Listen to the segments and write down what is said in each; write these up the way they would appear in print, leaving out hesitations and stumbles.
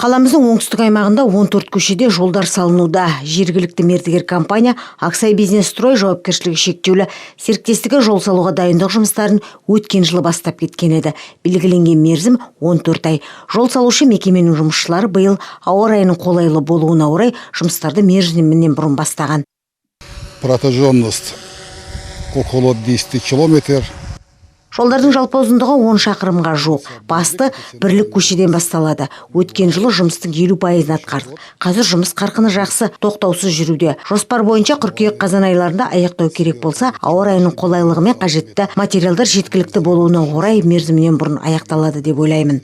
Қаламыздың оңтүстік аймағында 14 көшеде жолдар салынуда. Жергілікті мердігер компания Ақсай Бизнес-строй жауапкершілігі шектеулі серіктестігі жол салуға дайындық жұмыстарын өткен жылы бастап кеткен еді. Белгіленген мерзім 14 ай. Жол салушы мекеменің жұмысшылары биыл ауа райының қолайлы болуына орай жұмыстарды мерзімінен бұрын бастаған. Протяженность около 10 километр. Жолдардың жалпы ұзындығы 10 шақырымға жуық. Басты бірлік көшеден басталады. Өткен жылы жұмыстың 50%-ын атқардық. Қазір жұмыс қарқыны жақсы, тоқтаусыз жүруде. Жоспар бойынша қыркүйек-қазан айларында аяқтау керек болса, ауа райының қолайлығымен қажетті материалдар жеткілікті болуына орай мерзімінен бұрын аяқталады деп ойлаймын.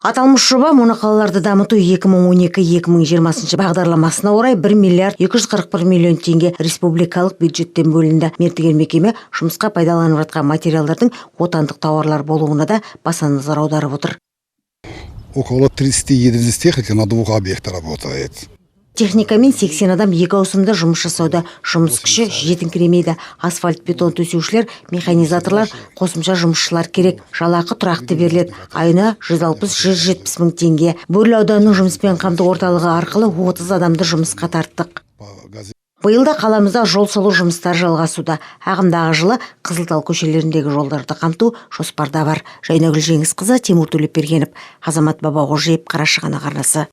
Аталмыш жоба моноқалаларды дамыту 2012-2020 бағдарламасына орай 1 миллиард 241 миллион теңге республикалық бюджеттен бөлінді. Мердігер мекеме жұмысқа пайдаланып жатқан материалдардың отандық тауарлар болуына да баса назар аударып отыр. Около 30 единиц техники на 2 объектах работает. Техникамен 80 адам 2 ауысымда жұмыс жасауда. Жұмыс күші жетіңкіремейді. Асфальт бетон төсеушілер, механизаторлар, қосымша жұмысшылар керек. Жалақы тұрақты беріледі. Айына 160-170 мың теңге. Бөрлі ауданының жұмыспен қамту орталығы арқылы 30 адамды жұмысқа тарттық. Биылда қаламызда жол салу жұмыстары жалғасуда. Ағымдағы жылы Қызылтал көшелеріндегі жолдарды қамту жоспарда бар. Жайнагүл Жеңісқызы, Тимур Төлепбергенов, Азамат Бабақожаев, Қарашығанақ арнасы.